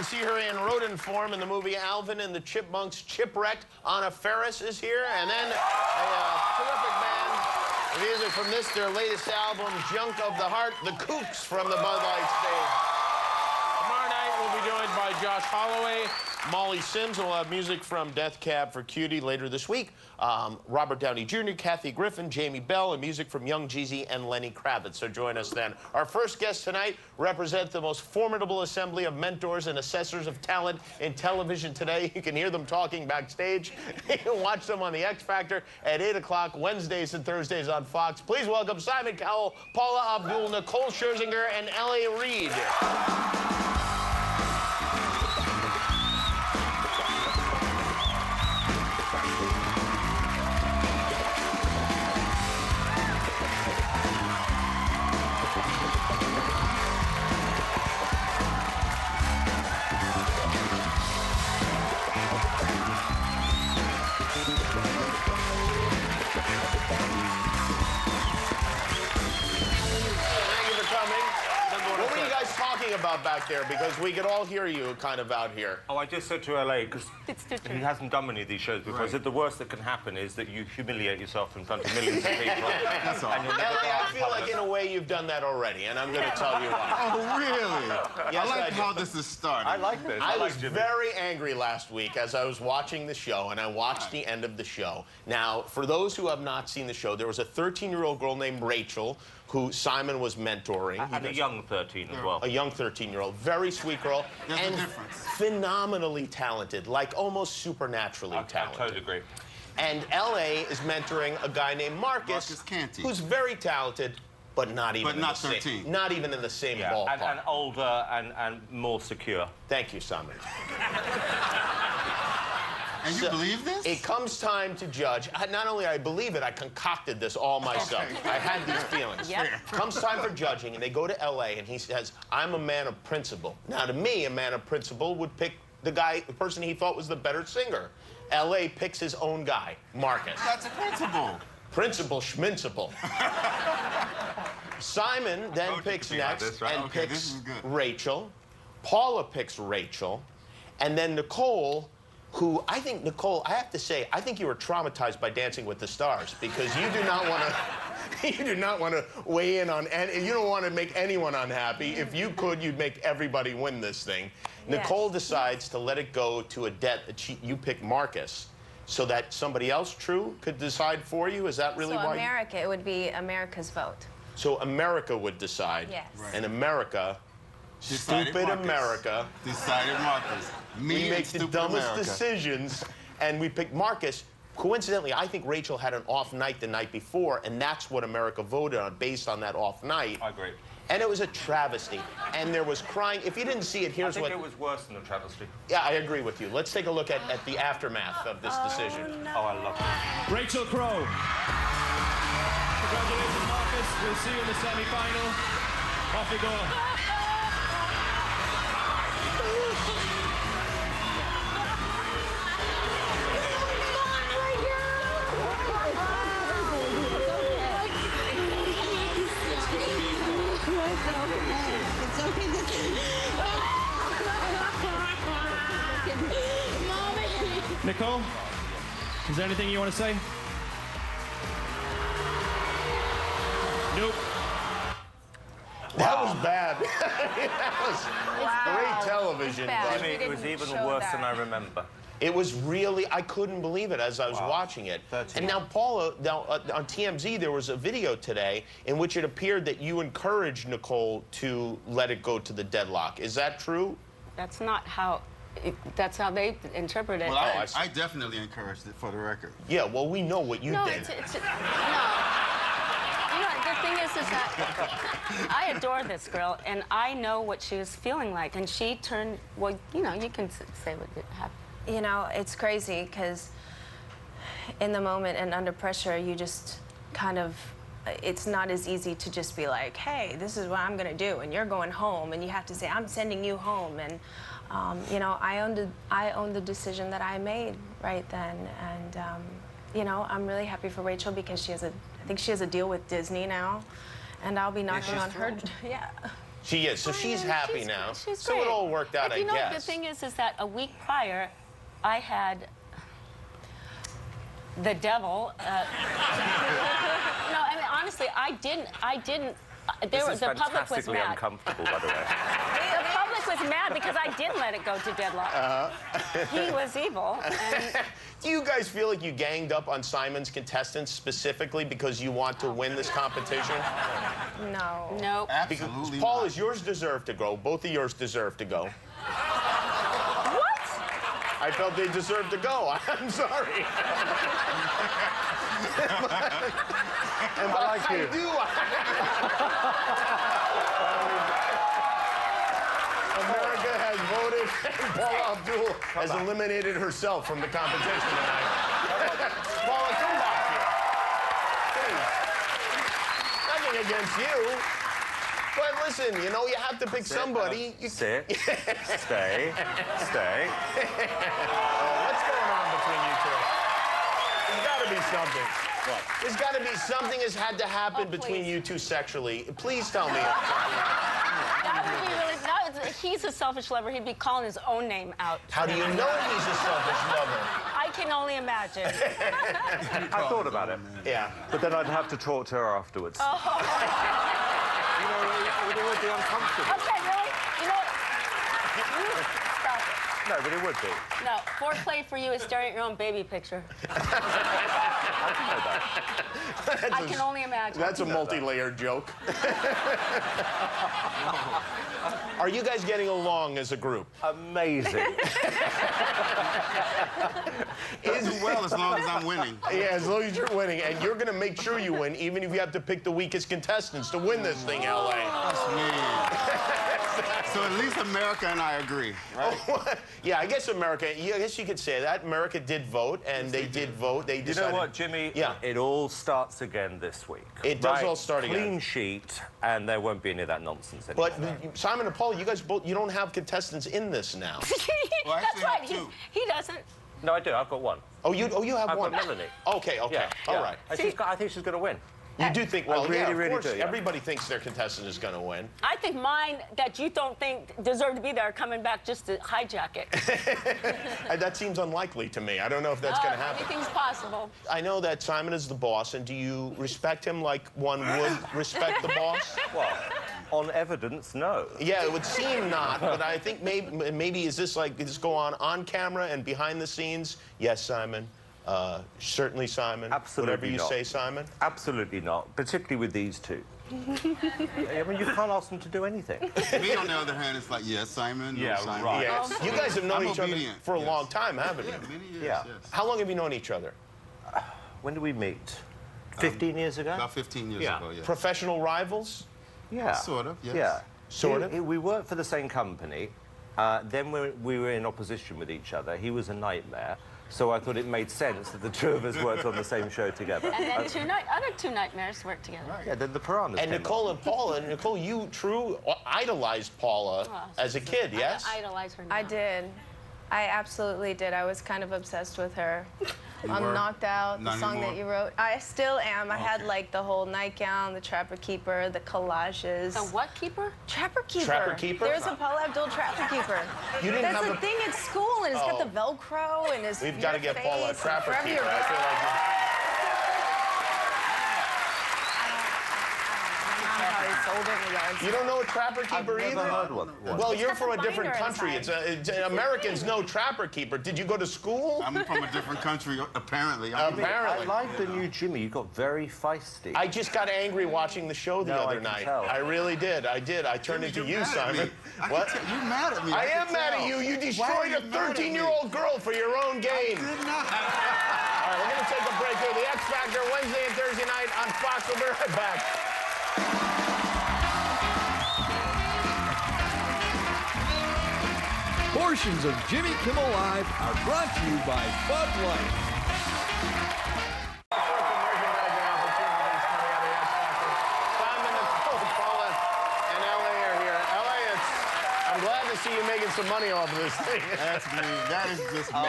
can see her in rodent form in the movie Alvin and the Chipmunks. Chipwrecked. Anna Faris is here. And then a terrific band. The music from their latest album, Junk of the Heart, the Kooks from the Bud Light stage. Tomorrow night, we'll be joined by Josh Holloway, Molly Sims, and we'll have music from Death Cab for Cutie later this week. Robert Downey Jr., Kathy Griffin, Jamie Bell, and music from Young Jeezy and Lenny Kravitz. So join us then. Our first guests tonight represent the most formidable assembly of mentors and assessors of talent in television today. You can hear them talking backstage. You can watch them on The X Factor at 8 o'clock Wednesdays and Thursdays on Fox. Please welcome Simon Cowell, Paula Abdul, Nicole Scherzinger, and L.A. Reid. About back there, because we could all hear you kind of out here. Oh, I just said to LA, because he hasn't done many of these shows before, I said the worst that can happen is that you humiliate yourself in front of millions of people. That's all. And you'll never LA, I feel like in a way you've done that already, and I'm going to tell you why. Oh, really? Yes, I like how this is starting. I like this. I was very angry last week as I was watching the show, and I watched the end of the show. Now, for those who have not seen the show, there was a 13-year-old girl named Rachel who Simon was mentoring. And a young 13 as well. A young 13-year-old, very sweet girl. There's and a difference. Phenomenally talented, like almost supernaturally talented. I totally agree. And L.A. is mentoring a guy named Marcus Canty, who's very talented, but not even not 13. Not even in the same ballpark. And older and more secure. Thank you, Simon. And you believe this? It comes time to judge. Not only I believe it, I concocted this all myself. Okay. I had these feelings. Yep. Comes time for judging, and they go to L.A., and he says, I'm a man of principle. Now, to me, a man of principle would pick the person he thought was the better singer. L.A. picks his own guy, Marcus. That's a principle. Principle schminciple. Simon then picks next and picks Rachel. Paula picks Rachel. And then Nicole, who I think, Nicole, I have to say, I think you were traumatized by Dancing with the Stars, because you do not want to, you do not want to weigh in on, and you don't want to make anyone unhappy. If you could, you'd make everybody win this thing. Yes. Nicole decides to let it go to a debt that you pick Marcus, so that somebody else, True, could decide for you. Is that really why? So America, it would be America's vote. So America would decide. Yes. Right. And America. Stupid America. Decided Marcus. We make the dumbest decisions, and we pick Marcus. Coincidentally, I think Rachel had an off night the night before, and that's what America voted on, based on that off night. I agree. And it was a travesty. And there was crying. If you didn't see it, here's what... I think it was worse than a travesty. Yeah, I agree with you. Let's take a look at the aftermath of this decision. No. Oh, I love it. Rachel Crow. Congratulations, Marcus. We'll see you in the semi-final. Off you go. Nicole, is there anything you want to say? Nope. That was bad. That was great television. But It was even worse than I remember. it was really, I couldn't believe it as I was watching it. And now, Paula, on TMZ, there was a video today in which it appeared that you encouraged Nicole to let it go to the deadlock. Is that true? That's not how... that's how they interpret it. Well, I definitely encouraged it, for the record. Yeah, well, we know what you did. No. You know, the thing is that I adore this girl, and I know what she was feeling like, and she turned, well, you know, you can say what happened. You know, it's crazy, because in the moment and under pressure, you just kind of, it's not as easy to just be like, hey, this is what I'm going to do, and you're going home, and you have to say, I'm sending you home, and you know, I own the decision that I made right then, and you know, I'm really happy for Rachel, because I think she has a deal with Disney now, and I'll be knocking on her. Yeah. She is. So she's happy now. She's so great. it all worked out, But you know, I the guess. thing is that a week prior, I had the devil. No, I mean, honestly, I didn't. This is the public was fantastically mad. uncomfortable, by the way. The public was mad because I didn't let it go to deadlock. He was evil. And Do you guys feel like you ganged up on Simon's contestants specifically because you want to win this competition? No. no. Absolutely Paul, not. is yours deserve to go? Both of yours deserve to go. What? I felt they deserved to go. I'm sorry. And I like you. Do. America has voted, and Paula Abdul has eliminated herself from the competition tonight. Paula, come back here. Please. Nothing against you. But listen, you know, you have to pick somebody. Sit. Stay. Stay. What's going on between you two? There's got to be something. What? There's got to be something has had to happen between please. you two sexually. Please tell me. That would be really. He's a selfish lover. He'd be calling his own name out. How do you know he's a selfish lover? I can only imagine. I thought about it. Yeah. But then I'd have to talk to her afterwards. You know, it would be uncomfortable. Okay, really? You know what? Stop it. No, but it would be. No, foreplay for you is staring at your own baby picture. I can know that. I can only imagine. That's a multi-layered joke. Are you guys getting along as a group? Amazing. As well, as long as I'm winning. Yeah, as long as you're winning. And you're going to make sure you win, even if you have to pick the weakest contestants to win this thing, L.A. That's me. So at least America and I agree, right? Yeah, I guess America, I guess you could say that. America did vote, and they did vote. They You decided... know what, Jimmy? Yeah. It all starts again this week. It does all start again. Clean sheet, and there won't be any of that nonsense anymore. But Simon and Paul, you guys both, you don't have contestants in this now. Well, I That's actually right. have two. He doesn't. No, I do. I've got one. Oh, you have I've one. got Melanie. Okay. Yeah. All right. And I think she's going to win. You do think, well, really, yeah, of really course, do, yeah. everybody thinks their contestant is going to win. I think mine that you don't think deserve to be there are coming back just to hijack it. That seems unlikely to me. I don't know if that's going to happen. Anything's possible. I know that Simon is the boss, and do you respect him like one would respect the boss? Well, on evidence, no. Yeah, it would seem not, but I think maybe is this like, does this go on camera and behind the scenes? Yes, Simon. Certainly, Simon. Absolutely Whatever you not. say, Simon. Absolutely not, particularly with these two. I mean, you can't ask them to do anything. Me, on the other hand, it's like, yes, Simon. No, Yeah, Simon. right. Yes. You guys have known I'm each other obedient, for a yes. long time, haven't you? Yeah, many years, Yeah. yes. How long have you known each other? When did we meet? 15 years ago? About 15 years Yeah. ago, yeah. Professional rivals? Yeah. Sort of, yes. Yeah. Sort of? We worked for the same company. Then we were in opposition with each other. He was a nightmare. So I thought it made sense that the two of us worked on the same show together. And then other two nightmares work together. Yeah, then the piranhas And came Nicole up. and Paula. Nicole, you idolized Paula as a kid, yes? I idolize her now. I did. I absolutely did. I was kind of obsessed with her. On were? Knocked Out, the Not song anymore? that you wrote. I still am. I had Okay. like the whole nightgown, the Trapper Keeper, the collages. The what keeper? Trapper Keeper. Trapper Keeper? There's a Paula Abdul Trapper Keeper. You didn't That's have the the- thing at school, and it's got Oh. the Velcro and his. We've got to your get Paula a face, Trapper and forever Keeper. your I feel like sold it in the yard. you don't know a Trapper I've Keeper never either? heard one. Well, you're got from the a different binder country. inside. Americans know Trapper Keeper. Did you go to school? I'm from a different country, apparently. Apparently. I like the new Jimmy. You got very feisty. I just got angry watching the show the No, I other can night. tell. I really did. I did. I turned into you, Simon. What? You're mad at me. I can am mad at tell. you. You Why destroyed are a you mad at me? 13-year-old girl for your own gain. Did not. All right, we're going to take a break here. The X Factor, Wednesday and Thursday night on Fox. We'll be right back. Portions of Jimmy Kimmel Live are brought to you by Bud Light. Simon, Nicole, Paula, and L.A. are here. L.A., I'm glad to see you making some money off of this thing. That's me. That is just me. I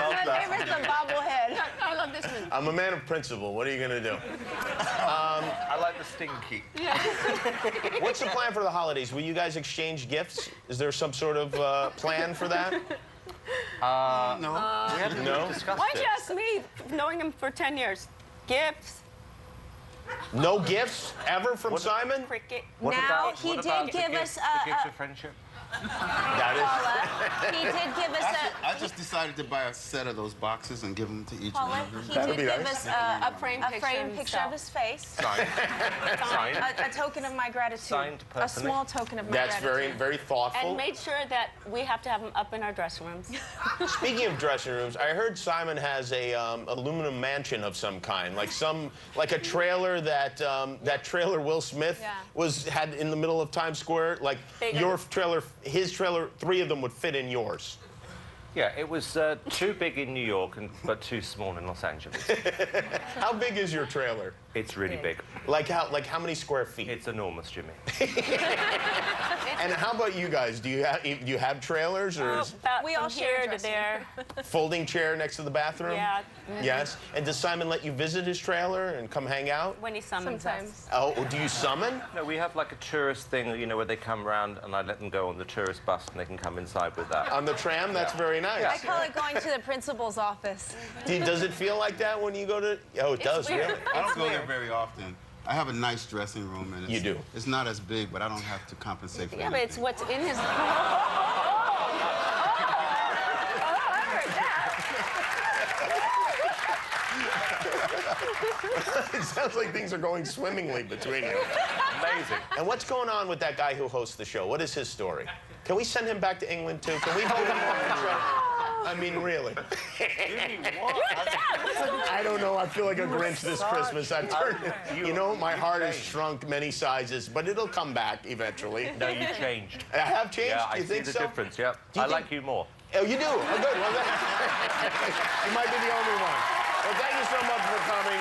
love My that. favorite's the bobblehead. I love this one. I'm a man of principle. What are you going to do? I like the stinky. What's the plan for the holidays? Will you guys exchange gifts? Is there some sort of plan for that? No. We haven't really discussed Why'd it. you ask me, knowing him for 10 years? Gifts, No gifts ever from Simon? cricket. What Now, about, he what did about the give gifts, us the gifts of friendship? That He did give us I just decided to buy a set of those boxes and give them to each one Paula, of them. he That'd did be give nice. us A frame picture of his face. Signed. Signed. A token of my gratitude. Signed a personally. small token of my That's gratitude. very thoughtful. And made sure that we have to have him up in our dressing rooms. Speaking of dressing rooms, I heard Simon has a aluminum mansion of some kind, like a trailer that trailer Will Smith had in the middle of Times Square. Like Bigger. your trailer, his trailer, 3 of them would fit in yours. Yeah, it was too big in New York, but too small in Los Angeles. How big is your trailer? It's really big. Like how many square feet? It's enormous, Jimmy. And how about you guys? Do you have trailers or is About We all from share a here to dressing there. folding chair next to the bathroom? Yeah. Yes. And does Simon let you visit his trailer and come hang out? When he summons Sometimes. us. Oh, do you summon? No, we have like a tourist thing, you know, where they come around and I let them go on the tourist bus and they can come inside with that. On the tram? That's very nice. I call it going to the principal's office. Does it feel like that when you go to? Oh, it does, weird. really. I don't go there very often. I have a nice dressing room, and You do. It's not as big, but I don't have to compensate for Yeah, but it's anything. what's in his. It sounds like things are going swimmingly between you. Amazing. And what's going on with that guy who hosts the show? What is his story? Can we send him back to England too? Can we vote him off the show? I mean, really. I don't know. I feel like a Grinch this Christmas. I've turned, you know, my heart has shrunk many sizes, but it'll come back eventually. No, you changed. I have changed. Yeah, Do I you see think the so? difference, yeah. Do you I think- like you more. Oh, you do? Oh, good. Well, you might be the only one. Well, thank you so much for coming.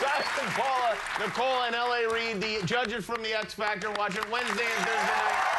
Simon, Paula, Nicole, and L.A. Reid, the judges from the X Factor. Watch it Wednesday and Thursday night.